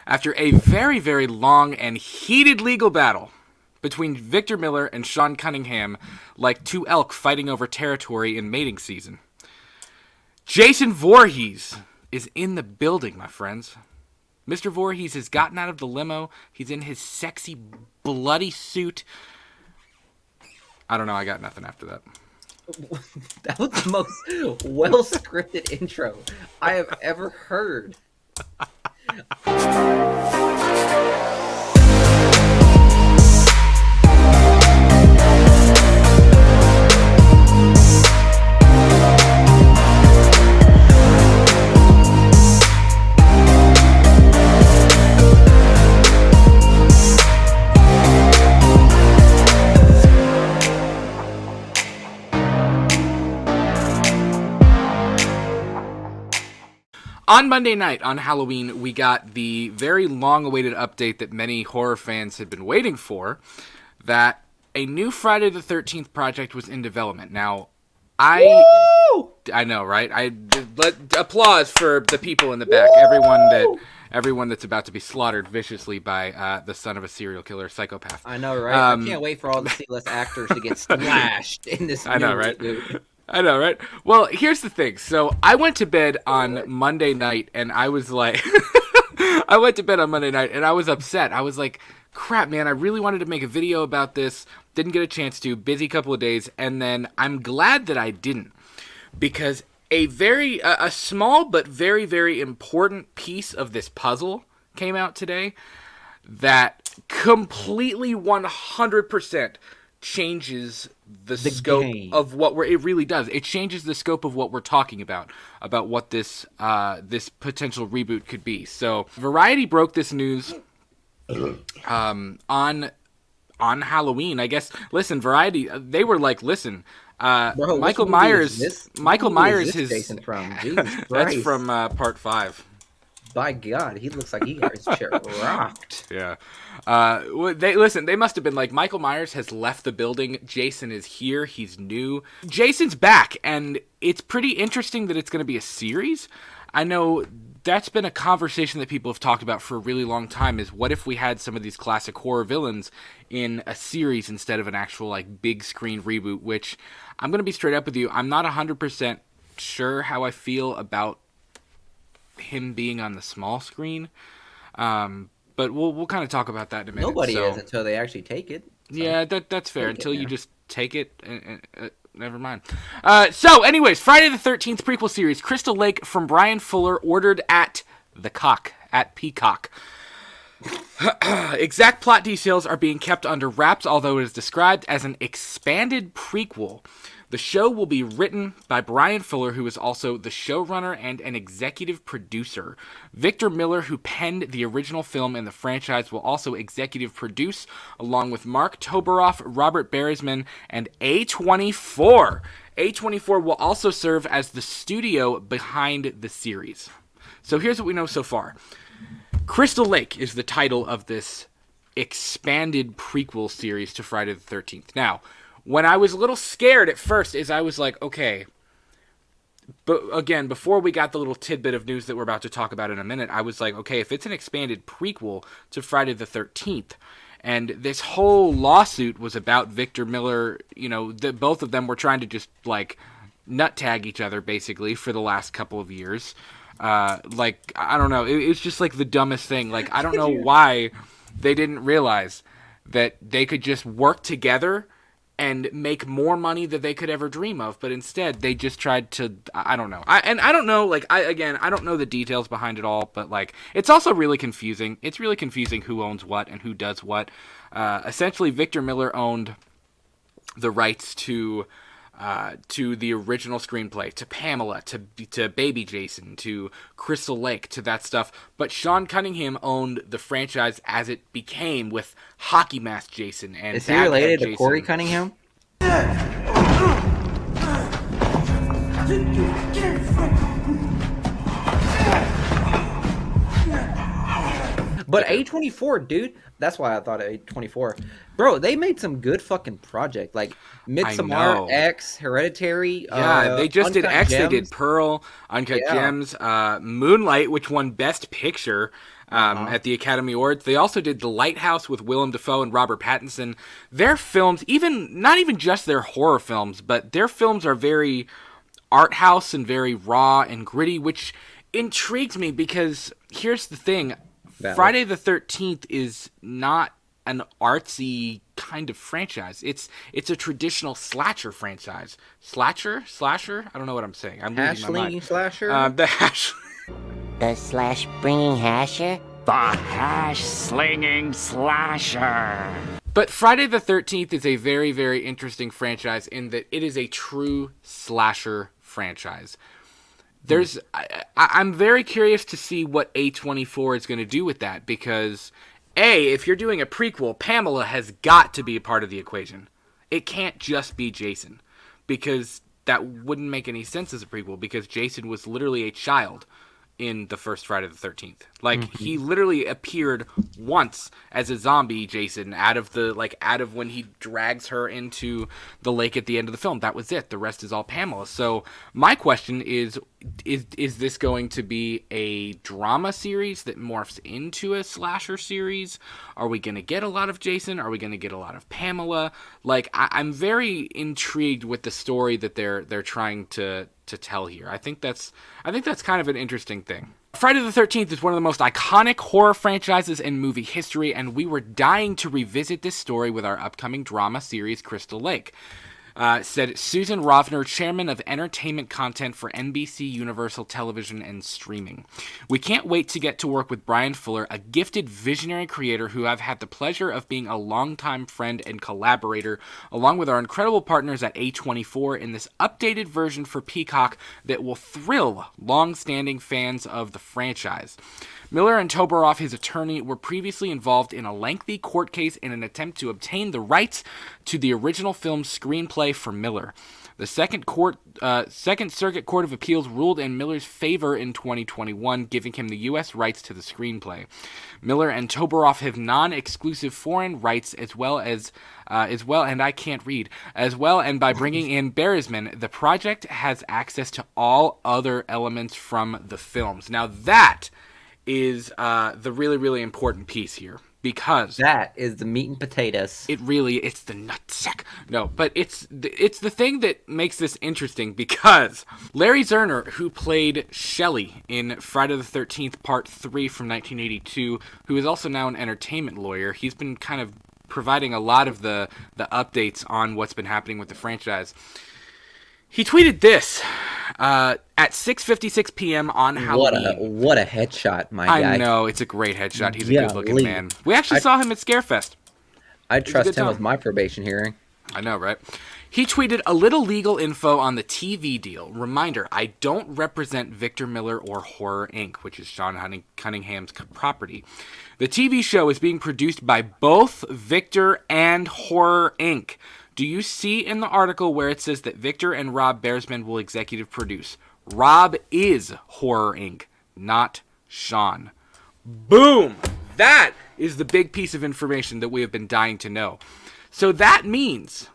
After a very, very long and heated legal battle between Victor Miller and Sean Cunningham, like two elk fighting over territory in mating season, Jason Voorhees is in the building, my friends. Mr. Voorhees has gotten out of the limo. He's in his sexy, bloody suit. I don't know. I got nothing after that. That was the most well-scripted intro I have ever heard. On Monday night, on Halloween, we got the very long-awaited update that many horror fans had been waiting for, that a new Friday the 13th project was in development. Now, I know, right? Applause for the people in the back, everyone that's about to be slaughtered viciously by the son of a serial killer psychopath. I know, right? I can't wait for all the C-list actors to get slashed in this movie. I know, right? I know, right? Well, here's the thing. So I went to bed on Monday night, and I was like, I was upset. I was like, crap, man, I really wanted to make a video about this. Didn't get a chance to. Busy couple of days. And then I'm glad that I didn't, because a small but very, very important piece of this puzzle came out today that completely 100% changes the scope of what it really does. It changes the scope of what we're talking about what this this potential reboot could be. So Variety broke this news on Halloween, I guess. Listen, Variety, they were like, listen, Bro, Michael Myers is Jason from? Jesus that's Christ. from part 5. By God, he looks like he got his chair rocked. Yeah. They must have been like, Michael Myers has left the building. Jason is here. He's new. Jason's back, and it's pretty interesting that it's going to be a series. I know that's been a conversation that people have talked about for a really long time, is what if we had some of these classic horror villains in a series instead of an actual, like, big screen reboot, which I'm going to be straight up with you. I'm not 100% sure how I feel about him being on the small screen, but we'll kind of talk about that in a minute. Nobody is until they actually take it. So. Yeah, that's fair. Until you just take it, never mind. So, anyways, Friday the 13th prequel series, Crystal Lake from Brian Fuller, ordered at Peacock. Exact plot details are being kept under wraps, although it is described as an expanded prequel. The show will be written by Brian Fuller, who is also the showrunner and an executive producer. Victor Miller, who penned the original film in the franchise, will also executive produce, along with Mark Toberoff, Robert Beresman, and A24. A24 will also serve as the studio behind the series. So here's what we know so far. Crystal Lake is the title of this expanded prequel series to Friday the 13th. Now, when I was a little scared at first, is I was like, okay, but again, before we got the little tidbit of news that we're about to talk about in a minute, I was like, okay, if it's an expanded prequel to Friday the 13th, and this whole lawsuit was about Victor Miller, both of them were trying to just, like, nut tag each other, basically, for the last couple of years. I don't know, it's just, like, the dumbest thing. Like, I don't know why they didn't realize that they could just work together and make more money than they could ever dream of, but instead they just tried to, I don't know. I don't know, like, I don't know the details behind it all, but, like, it's also really confusing. It's really confusing who owns what and who does what. Essentially, Victor Miller owned the rights to the original screenplay, to Pamela, to Baby Jason, to Crystal Lake, to that stuff. But Sean Cunningham owned the franchise as it became, with Hockey Mask Jason and Is he related to Corey Cunningham? But A24, dude, that's why I thought A24. Bro, they made some good fucking project. Like Midsommar, X, Hereditary. Yeah, they just did X. Gems. They did Pearl, Uncut Gems, Moonlight, which won Best Picture. at the Academy Awards. They also did The Lighthouse with Willem Dafoe and Robert Pattinson. Their films, not even just their horror films, but their films are very art house and very raw and gritty, which intrigues me because here's the thing. Friday the 13th is not an artsy kind of franchise. It's a traditional slasher franchise. Slasher? I don't know what I'm saying. I'm losing my mind. Slasher? The slash bringing hasher? The hash-slinging slasher. But Friday the 13th is a very, very interesting franchise in that it is a true slasher franchise. I'm very curious to see what A24 is going to do with that because, if you're doing a prequel, Pamela has got to be a part of the equation. It can't just be Jason because that wouldn't make any sense as a prequel because Jason was literally a child in the first Friday the 13th. Like, he literally appeared once as a zombie Jason out of when he drags her into the lake at the end of the film. That was it. The rest is all Pamela. So my question is this going to be a drama series that morphs into a slasher series? Are we going to get a lot of Jason? Are we going to get a lot of Pamela? Like, I'm very intrigued with the story that they're trying to tell here. I think that's kind of an interesting thing. Friday the 13th is one of the most iconic horror franchises in movie history, and we were dying to revisit this story with our upcoming drama series, Crystal Lake. Said Susan Rovner, chairman of entertainment content for NBC Universal Television and Streaming. We can't wait to get to work with Brian Fuller, a gifted visionary creator who I've had the pleasure of being a longtime friend and collaborator, along with our incredible partners at A24 in this updated version for Peacock that will thrill long-standing fans of the franchise. Miller and Toberoff, his attorney, were previously involved in a lengthy court case in an attempt to obtain the rights to the original film's screenplay for Miller. The Second Circuit Court of Appeals ruled in Miller's favor in 2021, giving him the U.S. rights to the screenplay. Miller and Toberoff have non-exclusive foreign rights as well, and by bringing in Beresman, the project has access to all other elements from the films. Now that is the really, really important piece here, because that is the meat and potatoes. It's the nutsack. No, but it's the thing that makes this interesting, because Larry Zerner, who played Shelley in Friday the 13th Part 3 from 1982, who is also now an entertainment lawyer, he's been kind of providing a lot of the updates on what's been happening with the franchise. He tweeted this at 6:56 p.m. on Halloween. What a headshot, my guy. I know, it's a great headshot. He's a good-looking man. We actually saw him at Scarefest. I trust him with my probation hearing. I know, right? He tweeted a little legal info on the TV deal. Reminder, I don't represent Victor Miller or Horror Inc., which is Sean Cunningham's property. The TV show is being produced by both Victor and Horror Inc. Do you see in the article where it says that Victor and Rob Beresman will executive produce? Rob is Horror Inc., not Sean. Boom! That is the big piece of information that we have been dying to know. So that means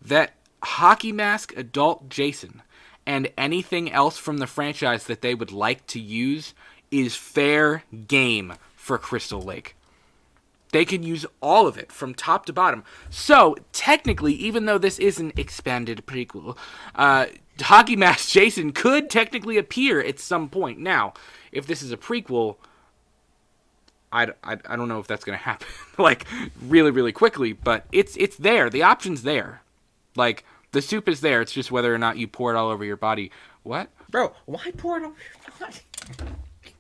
that Hockey Mask Adult Jason and anything else from the franchise that they would like to use is fair game for Crystal Lake. They can use all of it from top to bottom. So, technically, even though this is an expanded prequel, Hockey Mask Jason could technically appear at some point. Now, if this is a prequel, I don't know if that's going to happen, like, really, really quickly, but it's there. The option's there. Like, the soup is there. It's just whether or not you pour it all over your body. What? Bro, why pour it over your body?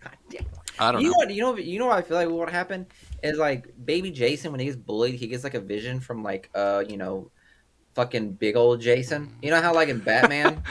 God damn. I don't know. You know what I feel like what happen is, like, baby Jason, when he gets bullied, he gets like a vision from, like, fucking big old Jason. You know how, like, in Batman,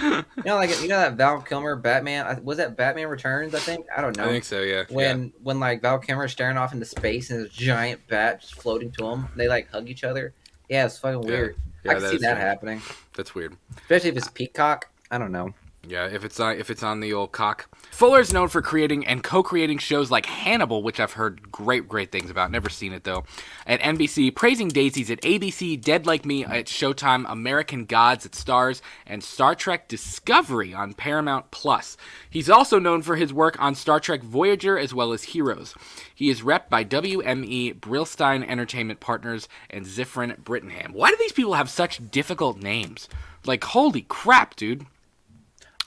that Val Kilmer Batman, was that Batman Returns? I think, I don't know. I think so, yeah. When like Val Kilmer's staring off into space and there's a giant bat just floating to him, they like hug each other. Yeah, it's fucking weird. Yeah, I can see that happening. That's weird. Especially if it's Peacock. I don't know. Yeah, if it's on the old cock. Fuller is known for creating and co-creating shows like Hannibal, which I've heard great things about. Never seen it though. At NBC, Praising Daisies at ABC, Dead Like Me at Showtime, American Gods at Starz, and Star Trek Discovery on Paramount Plus. He's also known for his work on Star Trek Voyager as well as Heroes. He is repped by WME, Brillstein Entertainment Partners, and Zifrin Brittingham. Why do these people have such difficult names? Like, holy crap, dude.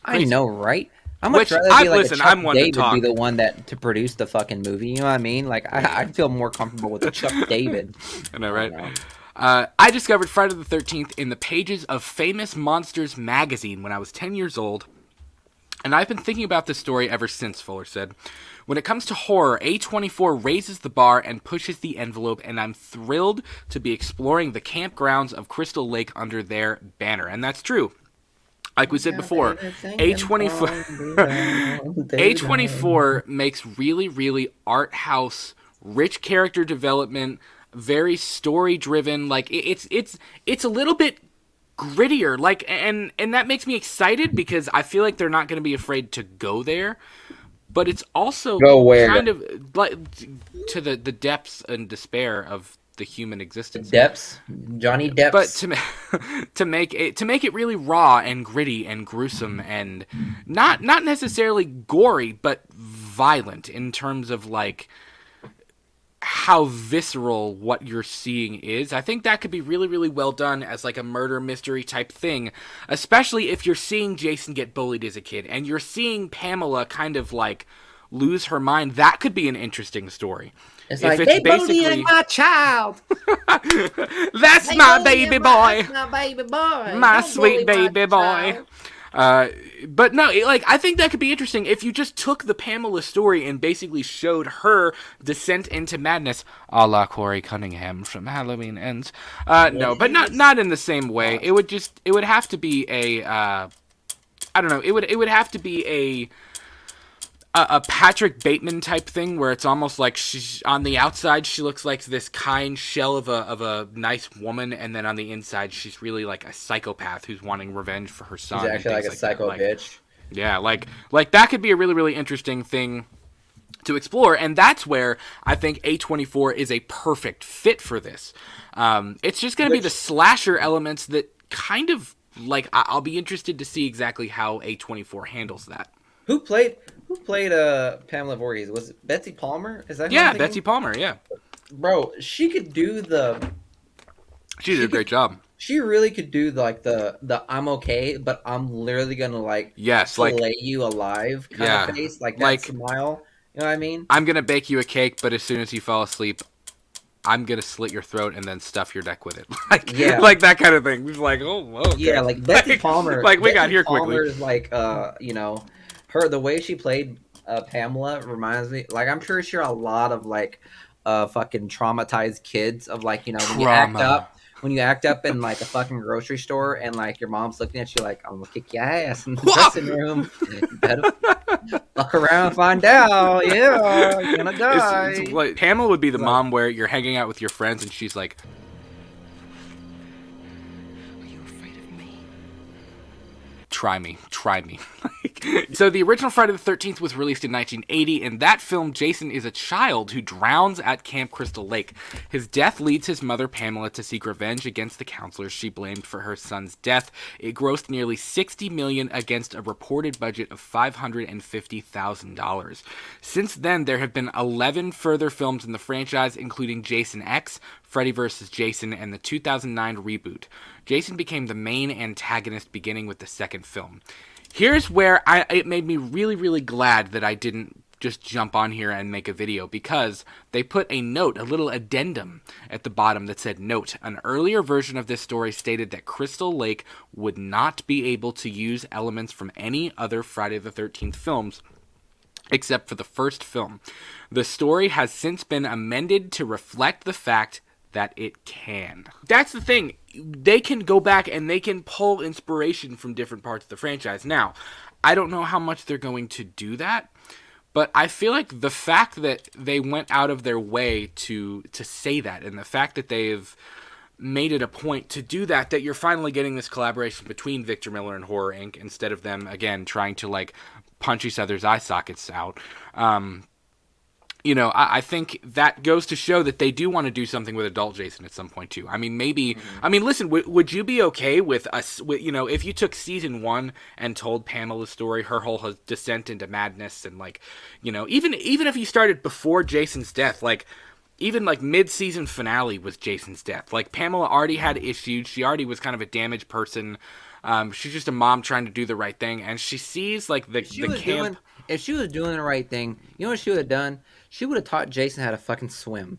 Crazy. I know, right? How much rather be like a Chuck David be the one to produce the fucking movie? You know what I mean? Like, I'd feel more comfortable with a Chuck David. I know, right? I discovered Friday the 13th in the pages of Famous Monsters magazine when I was 10 years old, and I've been thinking about this story ever since, Fuller said. When it comes to horror, A24 raises the bar and pushes the envelope, and I'm thrilled to be exploring the campgrounds of Crystal Lake under their banner. And that's true. Like we said before, A24 makes really art house, rich character development, very story driven. Like it's a little bit grittier. Like and that makes me excited because I feel like they're not going to be afraid to go there. But it's also kind of like to the depths and despair of the human existence. Depths, Johnny Depps. But to make it really raw and gritty and gruesome and not necessarily gory, but violent in terms of like how visceral what you're seeing is. I think that could be really well done as like a murder mystery type thing, especially if you're seeing Jason get bullied as a kid and you're seeing Pamela kind of like lose her mind. That could be an interesting story. It's like, they bullying my child. That's my baby boy. That's my baby boy. My sweet baby boy. But no, I think that could be interesting if you just took the Pamela story and basically showed her descent into madness, a la Corey Cunningham from Halloween Ends. No, but not in the same way. It would have to be I don't know. It would have to be a Patrick Bateman type thing where it's almost like she's on the outside she looks like this kind shell of a nice woman, and then on the inside she's really like a psychopath who's wanting revenge for her son. She's actually like a psycho bitch. Yeah, like that could be a really interesting thing to explore, and that's where I think A24 is a perfect fit for this. It's just going to be the slasher elements that kind of like I'll be interested to see exactly how A24 handles that. Who played Pamela Voorhees? Was it Betsy Palmer? Is that who I'm thinking? Betsy Palmer, yeah. Bro, she could do She did a great job. She really could do the I'm okay, but I'm literally gonna fillet you alive kind of face, like that smile. You know what I mean? I'm gonna bake you a cake, but as soon as you fall asleep, I'm gonna slit your throat and then stuff your neck with it. Like that kind of thing. It's like, oh, okay. Yeah, like Betsy Palmer. Like we got here quickly. Palmer's like, her the way she played Pamela reminds me. Like I'm pretty sure a lot of like fucking traumatized kids of like when you act up in like a fucking grocery store and like your mom's looking at you like, I'm gonna kick your ass in the dressing room. You better fuck around and find out. Yeah, you're gonna die. It's like, Pamela would be the mom where you're hanging out with your friends and she's like, are you afraid of me? Try me. So the original Friday the 13th was released in 1980. In that film, Jason is a child who drowns at Camp Crystal Lake. His death leads his mother, Pamela, to seek revenge against the counselors she blamed for her son's death. It grossed nearly $60 million against a reported budget of $550,000. Since then, there have been 11 further films in the franchise, including Jason X, Freddy vs. Jason, and the 2009 reboot. Jason became the main antagonist beginning with the second film. Here's where it made me really glad that I didn't just jump on here and make a video, because they put a note, a little addendum at the bottom that said, note, an earlier version of this story stated that Crystal Lake would not be able to use elements from any other Friday the 13th films except for the first film. The story has since been amended to reflect the fact that it can. That's the thing. They can go back and they can pull inspiration from different parts of the franchise. Now, I don't know how much they're going to do that, but I feel like the fact that they went out of their way to say that, and the fact that they've made it a point to do that you're finally getting this collaboration between Victor Miller and Horror Inc. instead of them, again, trying to, like, punch each other's eye sockets out. I think that goes to show that they do want to do something with adult Jason at some point, too. I mean, maybe... I mean, listen, would you be okay with us... if you took season 1 and told Pamela's story, her whole descent into madness, and, like, even if you started before Jason's death, like... Even, like, mid-season finale was Jason's death. Like, Pamela already had issues. She already was kind of a damaged person. She's just a mom trying to do the right thing. And she sees, like, the camp... If she was doing the right thing, you know what she would have done? She would have taught Jason how to fucking swim.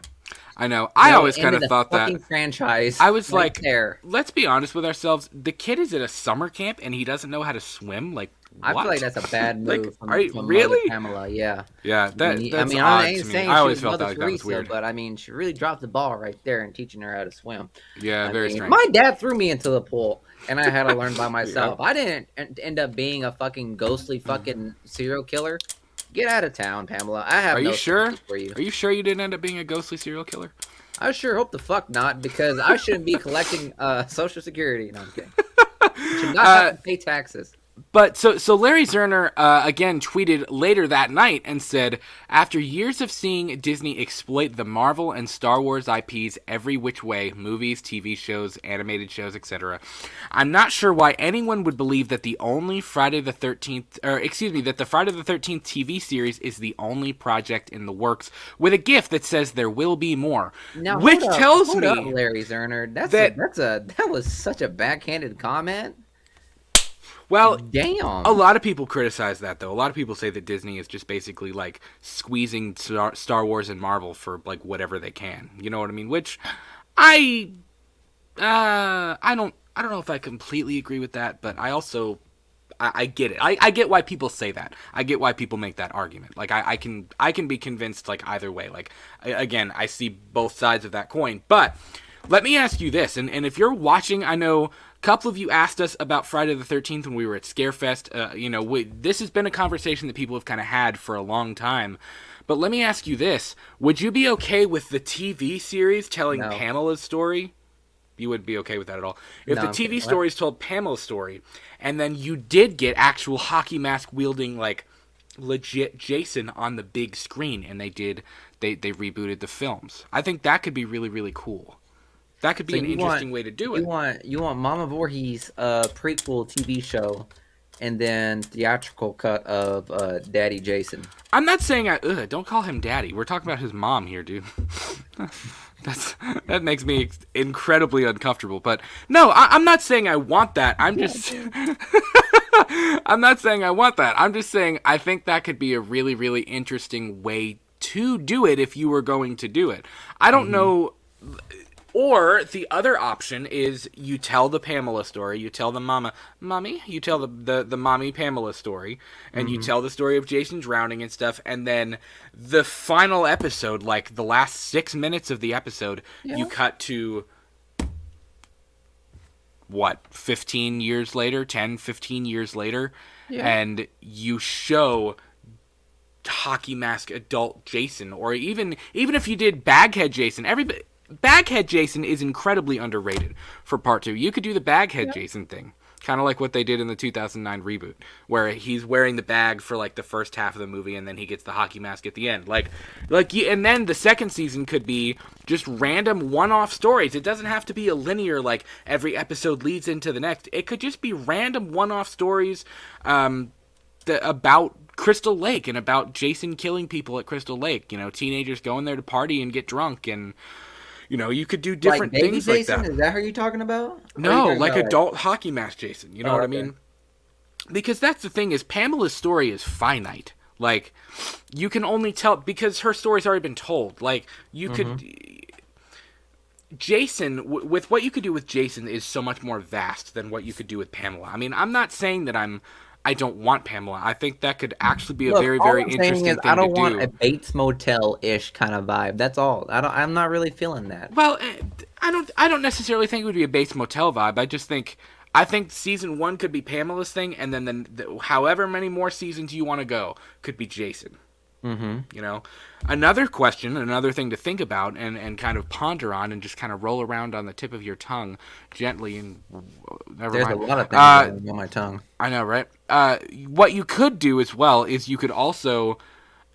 I know. I always kind of thought that. Franchise. I was right there. Let's be honest with ourselves. The kid is at a summer camp, and he doesn't know how to swim? Like, what? I feel like that's a bad move from really? Mother Pamela, yeah. Yeah, that's odd I ain't to me. saying I always she was felt like that was weird. But, I mean, she really dropped the ball right there in teaching her how to swim. Yeah, very strange. My dad threw me into the pool, and I had to learn by myself. I didn't end up being a fucking ghostly fucking serial killer. Get out of town, Pamela. I have Are no you sure? For you. Are you sure you didn't end up being a ghostly serial killer? I sure hope the fuck not, because I shouldn't be collecting Social Security. No, I'm kidding. You should not have to pay taxes. But so Larry Zerner again tweeted later that night and said, after years of seeing Disney exploit the Marvel and Star Wars IPs every which way, movies, TV shows, animated shows, etc., I'm not sure why anyone would believe that the Friday the 13th TV series is the only project in the works with a gift that says there will be more. Now, which tells hold me up, Larry Zerner, that was such a backhanded comment. Well, damn. A lot of people criticize that, though. A lot of people say that Disney is just basically, like, squeezing Star Wars and Marvel for, like, whatever they can. You know what I mean? Which I don't know if I completely agree with that, but I also I get it. I get why people say that. I get why people make that argument. Like, I can be convinced, like, either way. Like, again, I see both sides of that coin. But let me ask you this, and if you're watching, I know a couple of you asked us about Friday the 13th when we were at Scarefest. This has been a conversation that people have kind of had for a long time. But let me ask you this. Would you be okay with the TV series telling Pamela's story? You wouldn't be okay with that at all. If the TV stories told Pamela's story, and then you did get actual hockey mask wielding, like, legit Jason on the big screen, and they rebooted the films. I think that could be really, really cool. That could be an interesting way to do it. You want Mama Voorhees prequel TV show, and then theatrical cut of Daddy Jason. I'm not saying don't call him Daddy. We're talking about his mom here, dude. That makes me incredibly uncomfortable. But no, I'm not saying I want that. I'm just I'm not saying I want that. I'm just saying I think that could be a really, really interesting way to do it if you were going to do it. I don't know. Or the other option is you tell the Pamela story, you tell the you tell the mommy Pamela story, and you tell the story of Jason drowning and stuff, and then the final episode, like the last 6 minutes of the episode, you cut to, 15 years later, 10, 15 years later, and you show hockey mask adult Jason, or even if you did Baghead Jason, Baghead Jason is incredibly underrated for part 2. You could do the Baghead Jason thing, kind of like what they did in the 2009 reboot, where he's wearing the bag for like the first half of the movie, and then he gets the hockey mask at the end. And then the second season could be just random one-off stories. It doesn't have to be a linear, like every episode leads into the next. It could just be random one-off stories about Crystal Lake and about Jason killing people at Crystal Lake. Teenagers going there to party and get drunk, and you could do different things Jason? like that. Is that who you're talking about? No, like adult hockey mask Jason. You know what I mean? Because that's the thing is Pamela's story is finite. Like, you can only tell because her story's already been told. Like, you could... Jason, with what you could do with Jason is so much more vast than what you could do with Pamela. I mean, I'm not saying that I don't want Pamela. I think that could actually be a very, very interesting thing to do. I don't want a Bates Motel-ish kind of vibe. That's all. I'm not really feeling that. Well, I don't necessarily think it would be a Bates Motel vibe. I think season 1 could be Pamela's thing, and then however many more seasons you want to go could be Jason. You know, another question, another thing to think about and kind of ponder on and just kind of roll around on the tip of your tongue gently and never There's mind. a lot of things going on my tongue. I know, right? What you could do as well is you could also,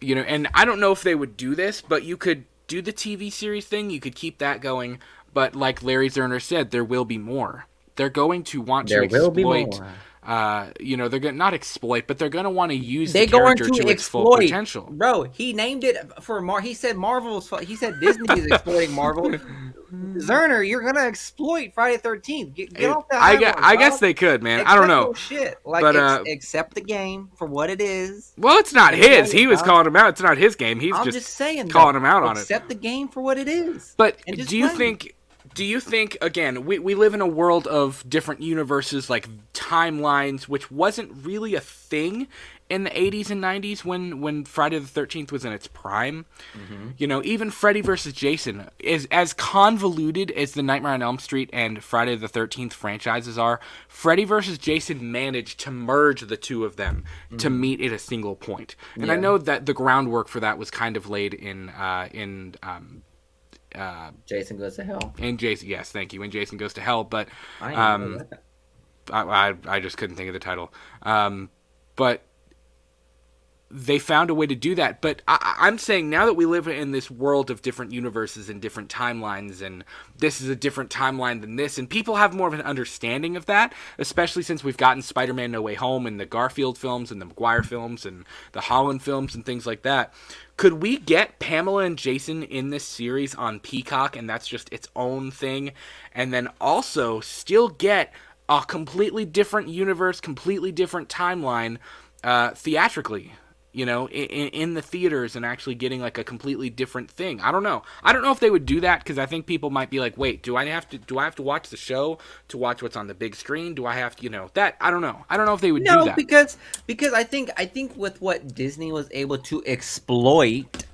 you know, and I don't know if they would do this, but you could do the TV series thing. You could keep that going. But like Larry Zerner said, there will be more. They're going to want to exploit. You know, they're going to not exploit, but they're going to want to use the character to its full potential. Bro, he named it for he said Marvel's. He said Disney is exploiting Marvel. Zerner, you're gonna exploit Friday the 13th. Get off that. I guess they could, man. I don't know. Shit, like, but accept the game for what it is. Well, it's not his. He was calling him out. It's not his game. He's just saying, calling him out on it. Accept the game for what it is. But do you think? Do you think, again, we live in a world of different universes, like timelines, which wasn't really a thing in the 80s and 90s when Friday the 13th was in its prime? You know, even Freddy vs. Jason is as convoluted as the Nightmare on Elm Street and Friday the 13th franchises are. Freddy vs. Jason managed to merge the two of them to meet at a single point. And I know that the groundwork for that was kind of laid in Jason Goes to Hell. And Jason, yes, thank you. And Jason Goes to Hell, but I just couldn't think of the title. But they found a way to do that. But I'm saying now that we live in this world of different universes and different timelines, and this is a different timeline than this, and people have more of an understanding of that, especially since we've gotten Spider-Man No Way Home and the Garfield films and the Maguire films and the Holland films and things like that. Could we get Pamela and Jason in this series on Peacock, and that's just its own thing, and then also still get a completely different universe, completely different timeline theatrically? You know, in the theaters, and actually getting like a completely different thing. I don't know if they would do that, because I think people might be like, wait, do I have to watch the show to watch what's on the big screen? Do I have to, you know, that? I don't know if they would do that. No, because I think with what Disney was able to exploit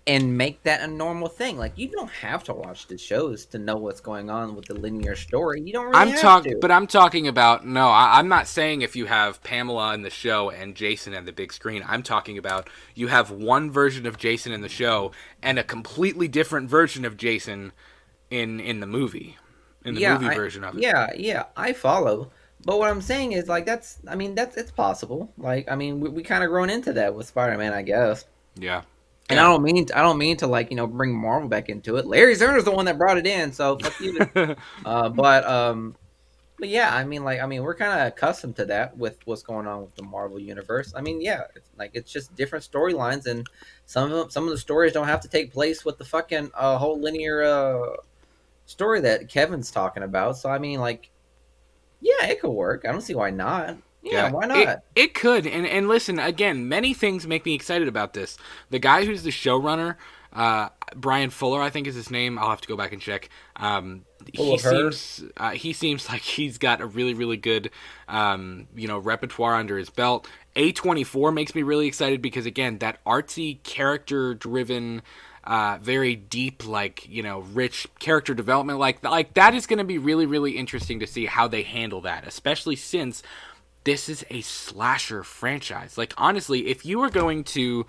and make that a normal thing, like, you don't have to watch the shows to know what's going on with the linear story. You don't really have to. But I'm talking about, no, I'm not saying if you have Pamela in the show and Jason on the big screen. I'm talking about you have one version of Jason in the show and a completely different version of Jason in the movie. In the movie version of it. Yeah, I follow. But what I'm saying is, like, it's possible. Like, I mean, we kind of grown into that with Spider-Man, I guess. Yeah. And I don't mean to, like, you know, bring Marvel back into it. Larry Zerner's the one that brought it in, so fuck you. But yeah, I mean, we're kind of accustomed to that with what's going on with the Marvel universe. I mean, yeah, it's just different storylines, and some of the stories don't have to take place with the fucking whole linear story that Kevin's talking about. So I mean, like, yeah, it could work. I don't see why not. Yeah, why not? It could. And listen, again, many things make me excited about this. The guy who's the showrunner, Brian Fuller, I think is his name. I'll have to go back and check. He seems like he's got a really, really good, repertoire under his belt. A24 makes me really excited because, again, that artsy, character-driven, very deep, like, you know, rich character development, like that is going to be really, really interesting to see how they handle that, especially since this is a slasher franchise. Like, honestly, if you were going to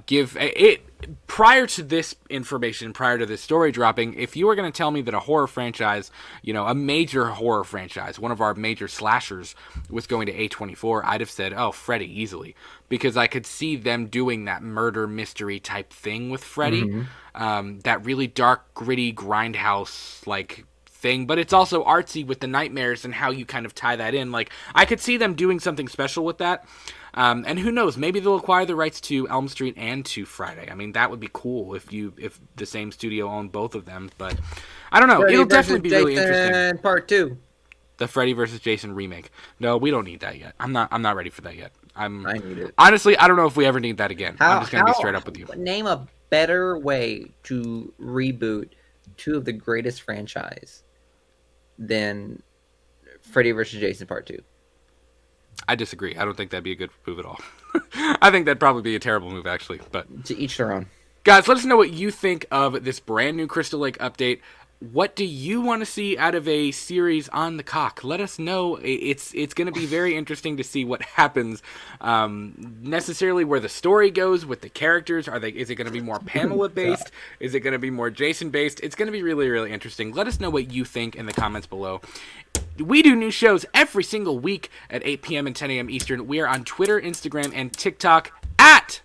give it prior to this information, prior to this story dropping, if you were going to tell me that a horror franchise, you know, a major horror franchise, one of our major slashers was going to A24, I'd have said, oh, Freddy, easily. Because I could see them doing that murder mystery type thing with Freddy. That really dark, gritty, grindhouse, like, thing, but it's also artsy with the nightmares and how you kind of tie that in. Like, I could see them doing something special with that. And who knows, maybe they'll acquire the rights to Elm Street and to Friday. I mean, that would be cool if the same studio owned both of them, but I don't know. Freddy It'll definitely be Jason really interesting. Part 2. The Freddy vs. Jason remake. No, we don't need that yet. I'm not ready for that yet. I need it. Honestly, I don't know if we ever need that again. I'm just going to be straight up with you. Name a better way to reboot two of the greatest franchise than Freddy vs. Jason Part 2. I disagree. I don't think that'd be a good move at all. I think that'd probably be a terrible move, actually. But to each their own. Guys, let us know what you think of this brand new Crystal Lake update. what do you want to see out of a series on the cock? Let us know. It's going to be very interesting to see what happens. Necessarily where the story goes with the characters. Is it going to be more Pamela based? Is it going to be more Jason based? It's going to be really, really interesting. Let us know what you think in the comments below. We do new shows every single week at 8 p.m. and 10 a.m. Eastern. We are on Twitter, Instagram, and TikTok at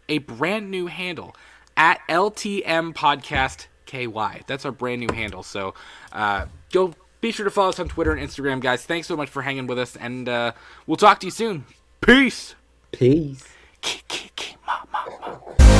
a brand new handle at LTM Podcast KY. That's our brand new handle. So go be sure to follow us on Twitter and Instagram, guys. Thanks so much for hanging with us, and we'll talk to you soon. Peace. Peace. Ma.